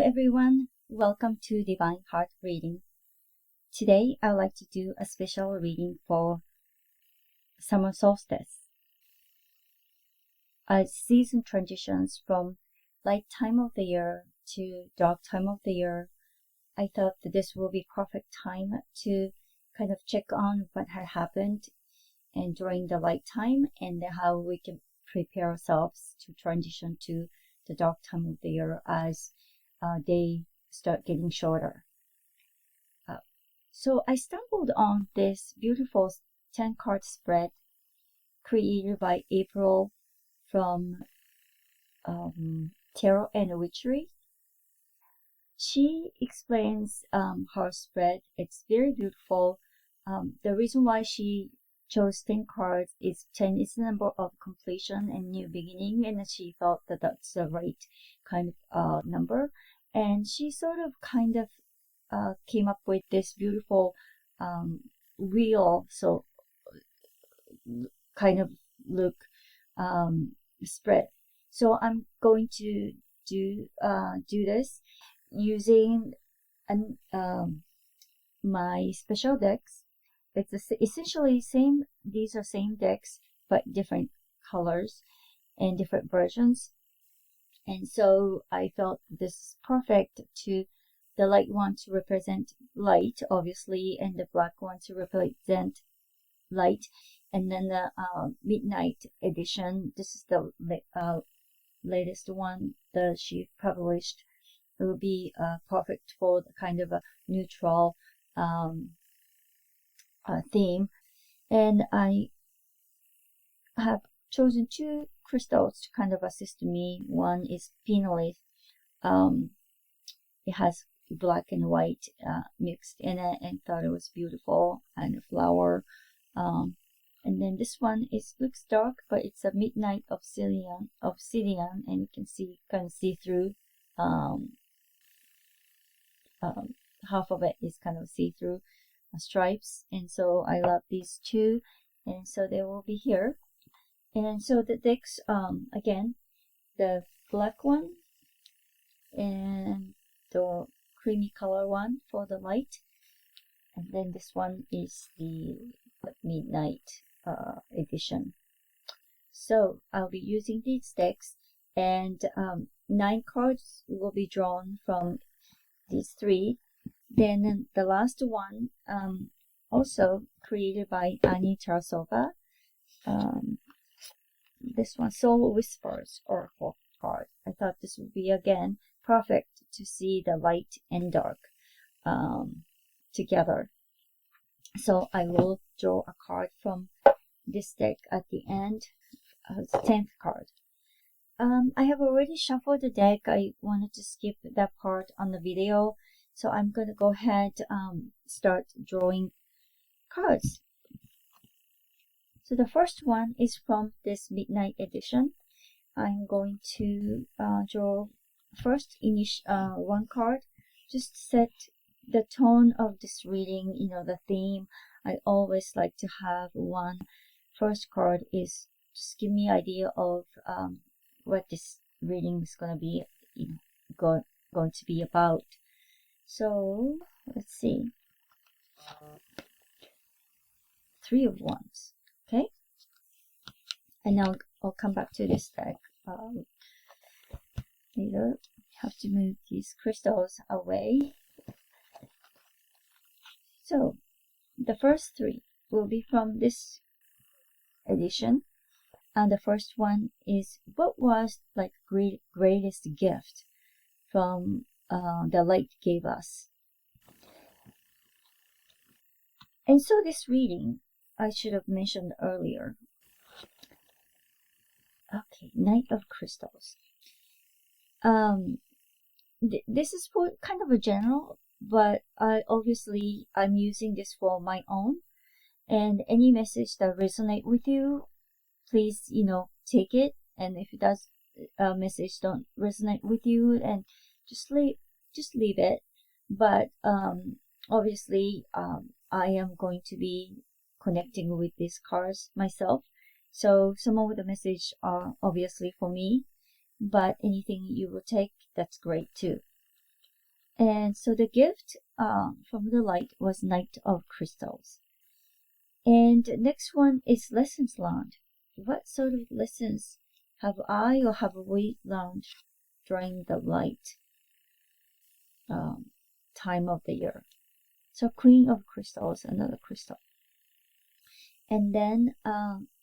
everyone, welcome to Divine Heart Reading. Today I'd like to do a special reading for summer solstice. As season transitions from light time of the year to dark time of the year, I thought that this will be perfect time to kind of check on what had happened and during the light time and how we can prepare ourselves to transition to the dark time of the year as they start getting shorter. So I stumbled on this beautiful 10 card spread created by April from Tarot and Witchery. She explains her spread. It's very beautiful. The reason why she chose 10 cards is 10 is the number of completion and new beginning, and she felt that that's the right kind of number. And she sort of kind of came up with this beautiful wheel, so kind of look spread. So I'm going to do this using my special decks. It's essentially same. These are same decks, but different colors and different versions. And so I felt this is perfect to the light one to represent light, obviously, and the black one to represent light. And then the midnight edition. This is the latest one that she published. It will be perfect for the kind of a neutral theme. And I have chosen two crystals to kind of assist me. One is phenolith. It has black and white mixed in it, and thought it was beautiful, and a flower. And then this one looks dark, but it's a midnight obsidian, and you can kind of see through. Half of it is kind of see through stripes, and so I love these two, and so they will be here. And so the decks, again, the black one and the creamy color one for the light, and then this one is the midnight edition. So I'll be using these decks, and 9 cards will be drawn from these 3. Then the last one, also created by Annie Tarasova. This one, Soul Whispers Oracle card. I thought this would be, again, perfect to see the light and dark together. So I will draw a card from this deck at the end, the 10th card. I have already shuffled the deck. I wanted to skip that part on the video, so I'm going to go ahead start drawing cards. So the first one is from this midnight edition. I'm going to draw first one card, just set the tone of this reading, the theme. I always like to have one first card is just give me idea of what this reading is going to be going to be about. So let's see, 3 of Wands. Okay, and now I'll come back to this deck later. Have to move these crystals away. So the first 3 will be from this edition, and the first one is what was like greatest gift from the light gave us. And so this reading, I should have mentioned earlier. Okay, Knight of Crystals. This is for kind of a general, but obviously I'm using this for my own. And any message that resonate with you, please, take it. And if it does, message don't resonate with you, and just leave it. But obviously, I am going to be connecting with these cards myself. So some of the message are obviously for me, but anything you will take, that's great too. And so the gift from the light was Knight of Crystals. And the next one is lessons learned. What sort of lessons have I or have we learned during the light time of the year? So Queen of Crystals, another crystal. And then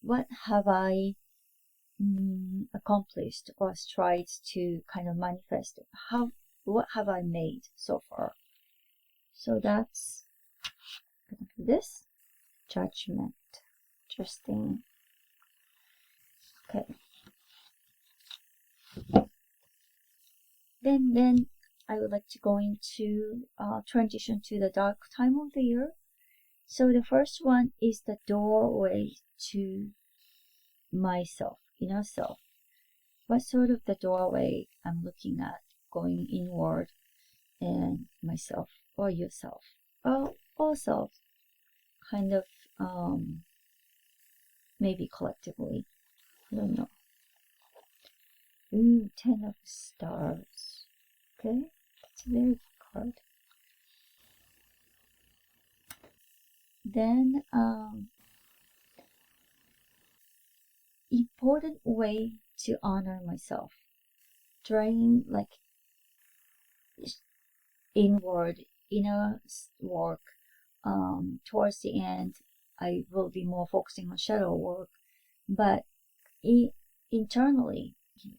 what have I accomplished or strived to kind of manifest? What have I made so far? So that's this Judgment. Interesting. Okay. Then I would like to go into transition to the dark time of the year. So the first one is the doorway to myself, inner self. What sort of the doorway I'm looking at, going inward, and myself or yourself, or also kind of maybe collectively. I don't know. Ooh, 10 of Stars. Okay, that's a very good card. Then important way to honor myself during like inner work. Towards the end I will be more focusing on shadow work, but internally,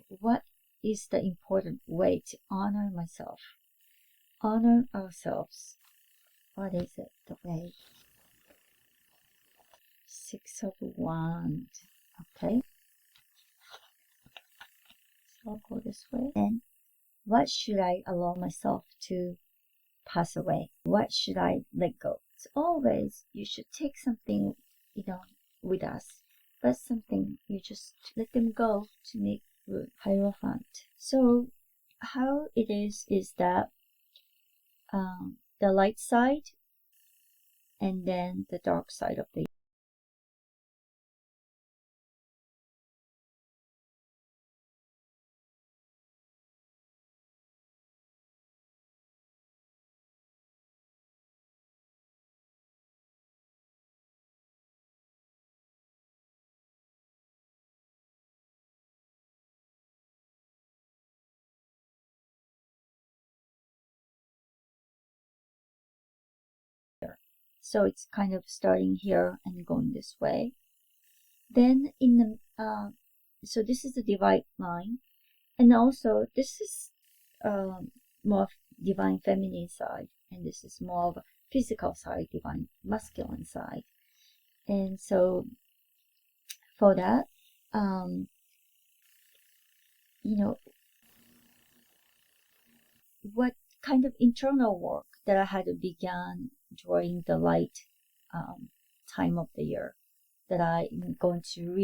what is the important way to honor myself, honor ourselves? What is it, the way? Six of Wands. Okay, so I'll go this way. And what should I allow myself to pass away? What should I let go? It's always you should take something, with us, but something you just let them go to make room. Hierophant. So how it is that the light side and then the dark side of the year. So it's kind of starting here and going this way. Then in the so this is the divine line, and also this is more divine feminine side, and this is more of a physical side, divine masculine side. And so for that, what kind of internal work that I had begun during the light time of the year that I'm going to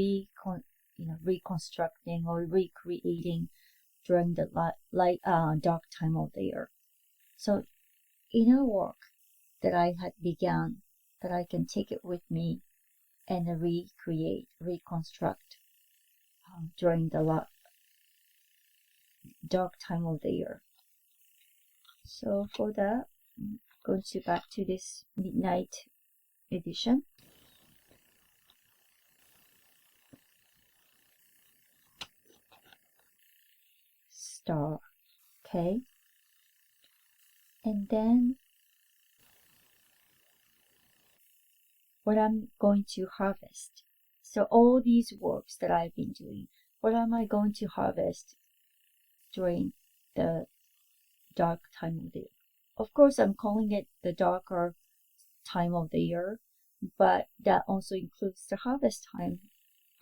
reconstructing or recreating during the light dark time of the year. So inner work that I had begun, that I can take it with me and reconstruct during the dark time of the year. So for that, I'm going to back to this midnight edition. Star. Okay. And then what I'm going to harvest. So all these works that I've been doing, what am I going to harvest during the dark time of the year? Of course, I'm calling it the darker time of the year, but that also includes the harvest time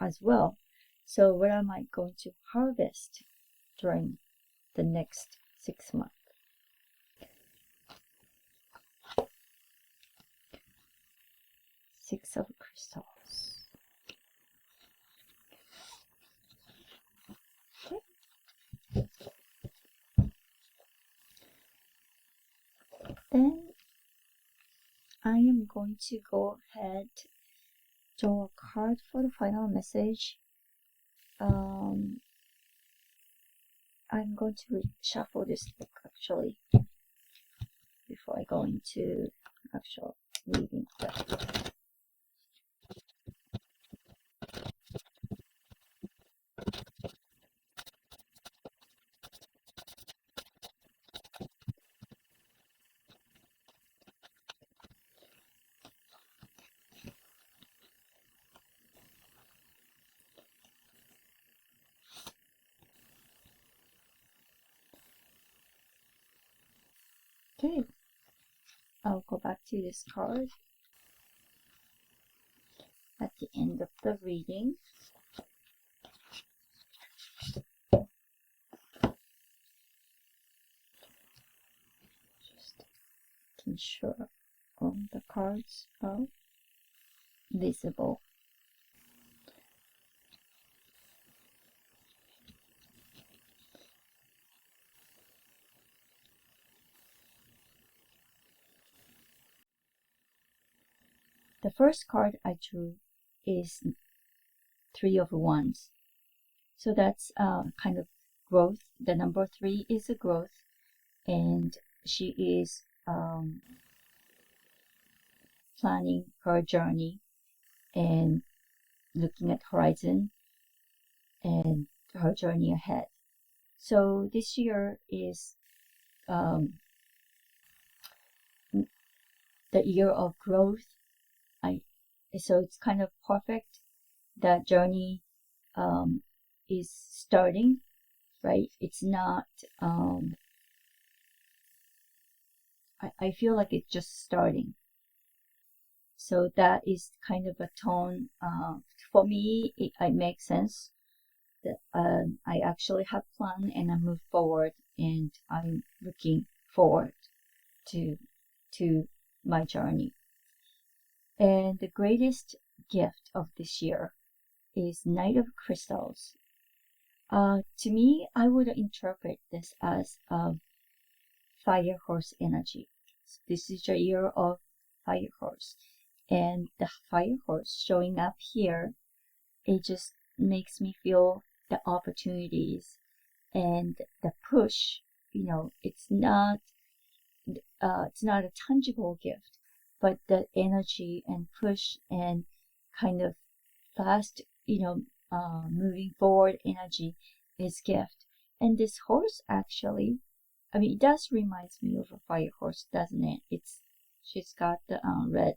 as well. So what am I going to harvest during the next 6 months? Six of Crystals. Okay. Then I am going to go ahead, draw a card for the final message. I'm going to shuffle this book actually. before I go into actual reading. Okay, I'll go back to this card at the end of the reading. Just making sure all the cards are visible. The first card I drew is Three of Wands. So that's kind of growth. The number 3 is a growth, and she is planning her journey and looking at horizon and her journey ahead. So this year is the year of growth. So it's kind of perfect. That journey is starting, right? It's not. I feel like it's just starting. So that is kind of a tone. For me, it makes sense that I actually have planned and I move forward, and I'm looking forward to my journey. And the greatest gift of this year is Knight of Crystals. To me, I would interpret this as Fire Horse energy. This is the year of Fire Horse, and the Fire Horse showing up here, it just makes me feel the opportunities and the push. It's not a tangible gift, but the energy and push and kind of fast, moving forward energy is gift. And this horse actually, it does reminds me of a fire horse, doesn't it? She's got the red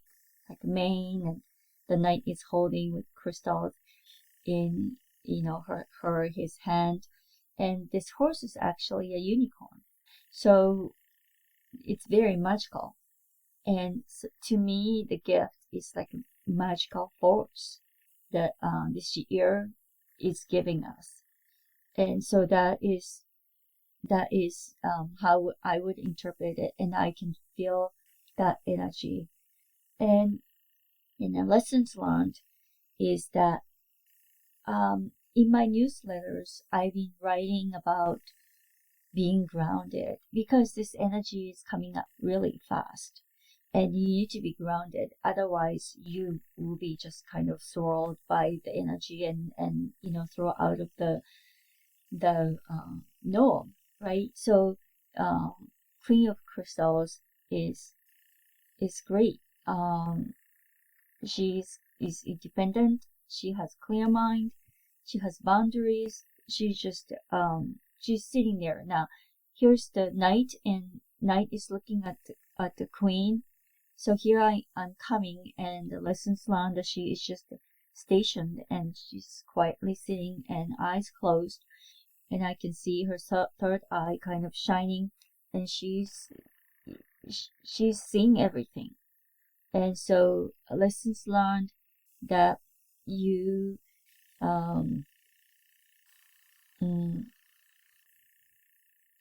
like mane, and the knight is holding with crystals in his hand, and this horse is actually a unicorn. So it's very magical, and so, to me, the gift is like a magical force that this year is giving us, and so that is how I would interpret it, and I can feel that energy. And in the lessons learned is that in my newsletters, I've been writing about being grounded because this energy is coming up really fast, and you need to be grounded. Otherwise, you will be just kind of swirled by the energy and throw out of the norm, right? So, Queen of Crystals is great. She is independent. She has clear mind. She has boundaries. She's just she's sitting there now. Here's the knight, and knight is looking at the queen. So here I'm coming, and the lessons learned that she is just stationed, and she's quietly sitting and eyes closed, and I can see her third eye kind of shining, and she's seeing everything. And so lessons learned that you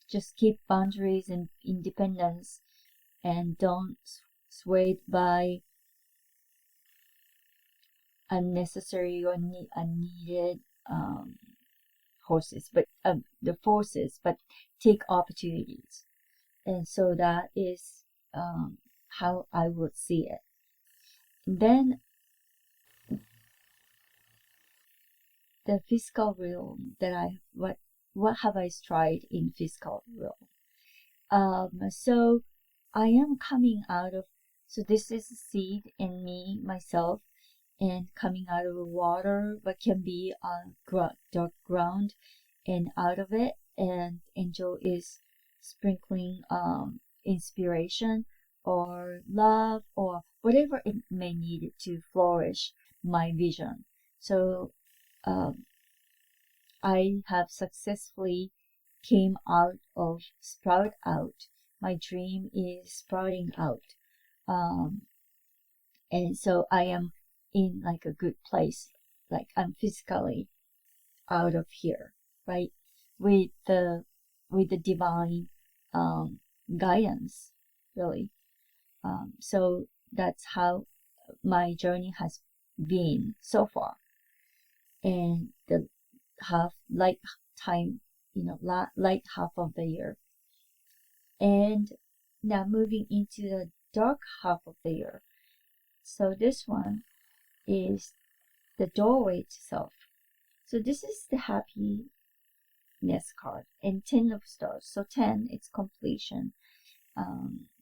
just keep boundaries and independence, and don't swayed by unnecessary or unneeded horses, but the forces, but take opportunities. And so that is how I would see it. And then the fiscal realm that what have I tried in fiscal realm? So I am coming out of, so this is a seed in me, myself, and coming out of water, but can be on dark ground, and out of it, and angel is sprinkling inspiration or love or whatever it may need to flourish my vision. So um, I have successfully came out of sprout out. My dream is sprouting out. Um, and so I am in like a good place. Like I'm physically out of here, right? With the divine um, guidance, really. So that's how my journey has been so far. And the half light time, light half of the year. And now moving into the dark half of the year. So this one is the doorway to self. So this is the happiness card and 10 of stars. So 10, it's completion,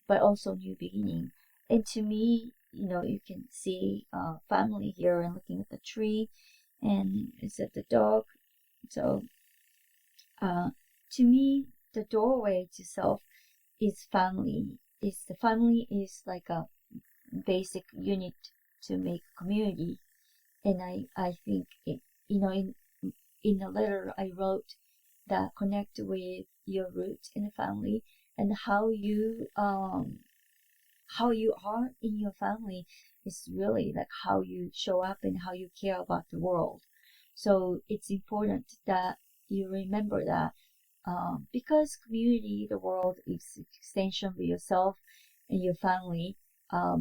but also new beginning. And to me, you can see family here and looking at the tree, and it's at the dog. So to me, the doorway to self is family. The family is like a basic unit to make community. And I think in a letter I wrote that connect with your roots in the family, and how you are in your family is really like how you show up and how you care about the world. So it's important that you remember that, because community, the world, is extension of yourself and your family.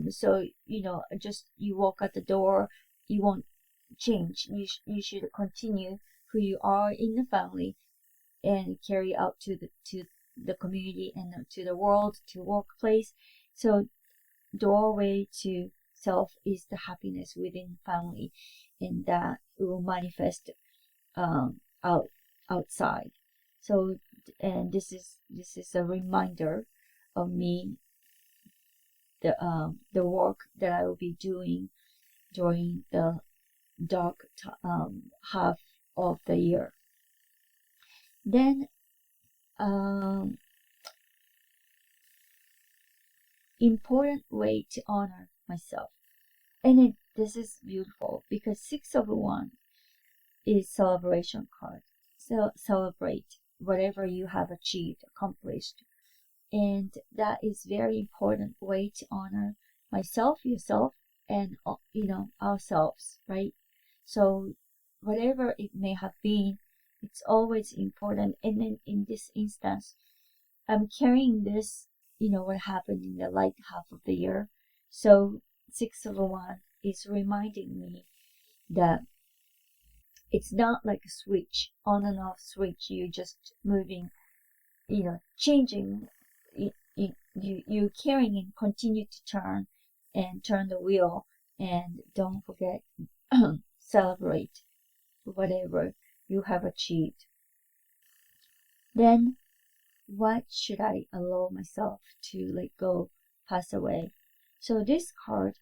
So just you walk out the door, you won't change. You should continue who you are in the family and carry out to the community and to the world, to workplace. So doorway to self is the happiness within family, and that will manifest out outside. So, and this is a reminder of me, the work that I will be doing during the dark half of the year. Then important way to honor myself. And this is beautiful because Six of One is celebration card. So celebrate whatever you have achieved, accomplished. And that is very important way to honor myself, yourself, and ourselves, right? So whatever it may have been, it's always important. And then in this instance, I'm carrying this, what happened in the light half of the year. So Six of One is reminding me that it's not like a switch, on and off switch. You're just moving, changing. You carrying and continue to turn the wheel, and don't forget celebrate whatever you have achieved. Then what should I allow myself to let go, pass away? So this card,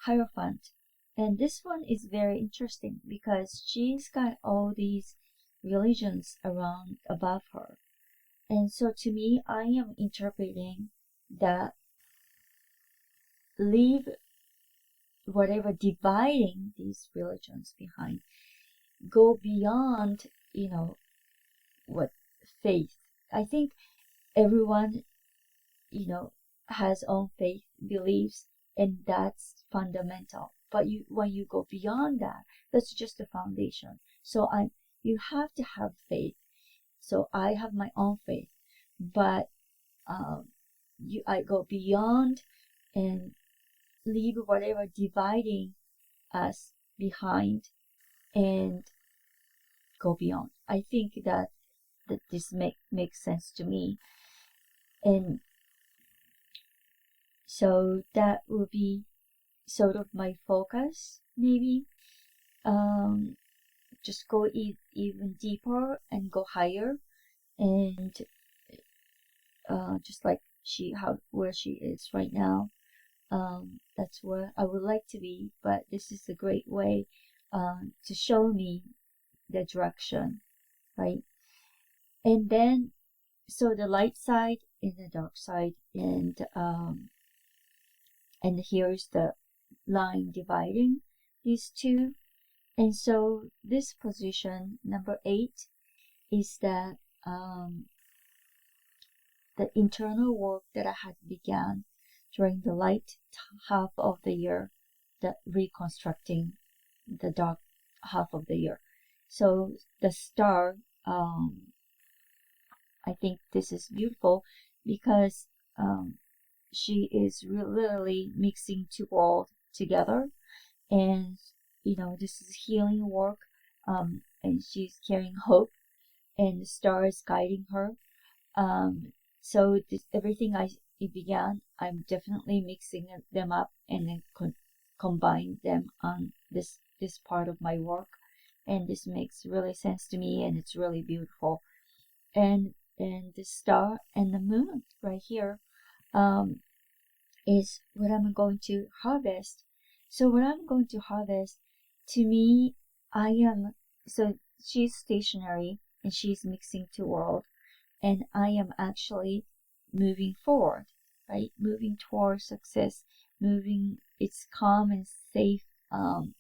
Hierophant, and this one is very interesting because she's got all these religions around above her. And so to me, I am interpreting that leave whatever dividing these religions behind, go beyond, what faith. I think everyone, has own faith, beliefs, and that's fundamental. But when you go beyond that, that's just the foundation. So you have to have faith. So I have my own faith, but I go beyond and leave whatever dividing us behind and go beyond. I think that this makes sense to me. And so that will be sort of my focus, maybe. Just go even deeper and go higher, and just like where she is right now. That's where I would like to be, but this is a great way to show me the direction, right? And then, so the light side and the dark side, and here's the line dividing these two. And so this position, number 8, is that the internal work that I had began during the light half of the year, the reconstructing the dark half of the year. So the star, I think this is beautiful because she is literally mixing two worlds together, and this is healing work, and she's carrying hope, and the star is guiding her. So everything it began, I'm definitely mixing them up and then combine them on this part of my work, and this makes really sense to me, and it's really beautiful. And the star and the moon right here is what I'm going to harvest. So what I'm going to harvest, to me, so she's stationary and she's mixing two worlds, and I am actually moving forward, right? Moving towards success, it's calm and safe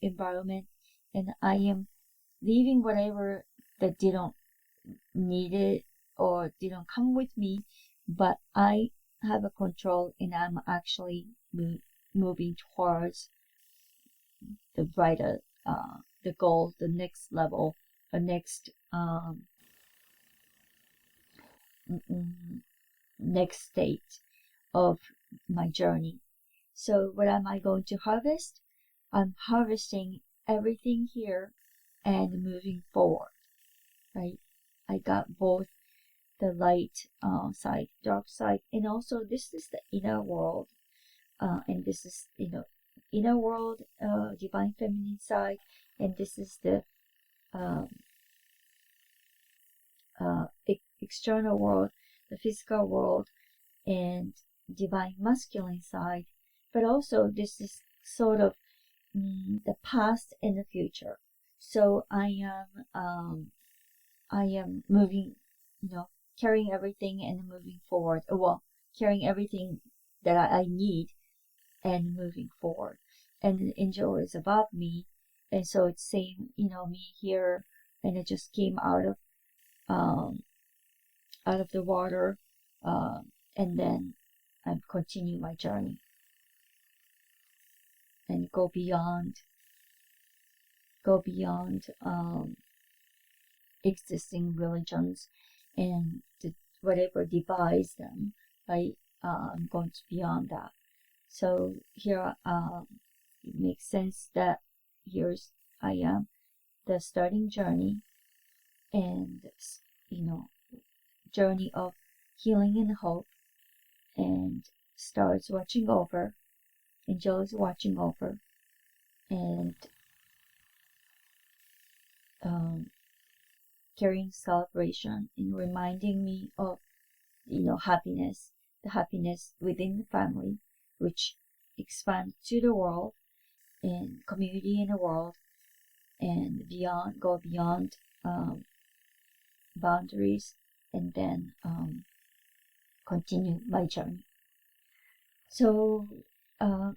environment, and I am leaving whatever that didn't need it or didn't come with me, but I have a control, and I'm actually moving towards the brighter, the goal, the next level, the next next state of my journey. So what am I going to harvest? I'm harvesting everything here and moving forward, right? I got both the light side, dark side, and also this is the inner world, and this is inner world, divine feminine side, and this is the external world, the physical world, and divine masculine side. But also this is sort of the past and the future. So I am moving, carrying everything and moving forward. Well, carrying everything that I need and moving forward. And the angel is above me, and so it's saying, me here, and it just came out of the water, and then I continue my journey and go beyond existing religions and whatever divides them, right? I'm going to beyond that. So here, it makes sense that here's I am, the starting journey, and journey of healing and hope, and stars watching over, angels watching over, and carrying celebration and reminding me of happiness, the happiness within the family, which expands to the world and community in the world, and go beyond boundaries, and then continue my journey. So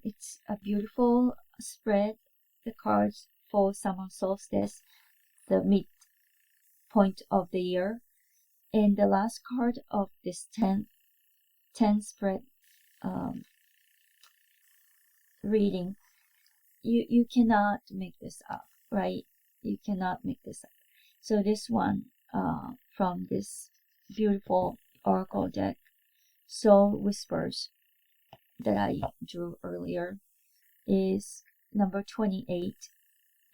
it's a beautiful spread, the cards for summer solstice, the midpoint of the year, and the last card of this 10 spread reading. You cannot make this up, right? You cannot make this up. So this one from this beautiful oracle deck, Soul Whispers, that I drew earlier, is number 28,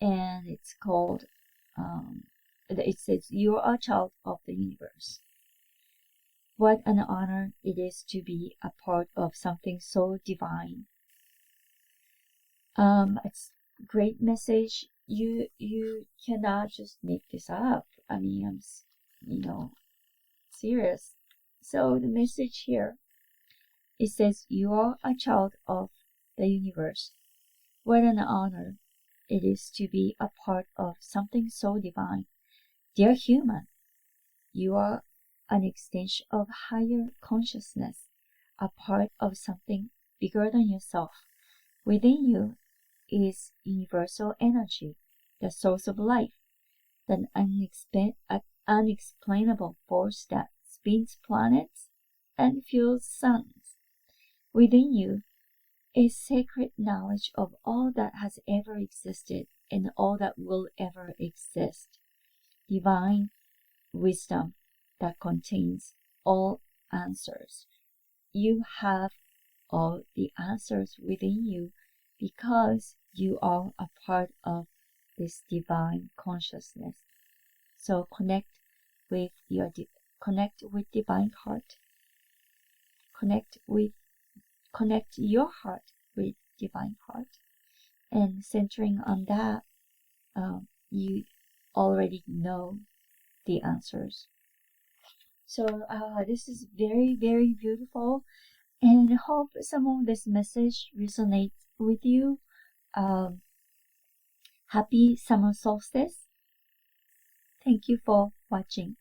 and it's called it says, "You are a child of the universe. What an honor it is to be a part of something so divine." It's great message. You cannot just make this up. I mean, I'm serious. So the message here It says you are a child of the universe. What an honor it is to be a part of something so divine. Dear human, you are an extension of higher consciousness, a part of something bigger than yourself. Within you is universal energy, the source of life, the unexplainable force that spins planets and fuels suns. Within you is sacred knowledge of all that has ever existed and all that will ever exist. Divine wisdom that contains all answers. You have all the answers within you because you are a part of this divine consciousness. So connect with divine heart. Connect your heart with divine heart, and centering on that, you already know the answers. So this is very, very beautiful, and I hope some of this message resonates with you. Happy summer solstice. Thank you for watching.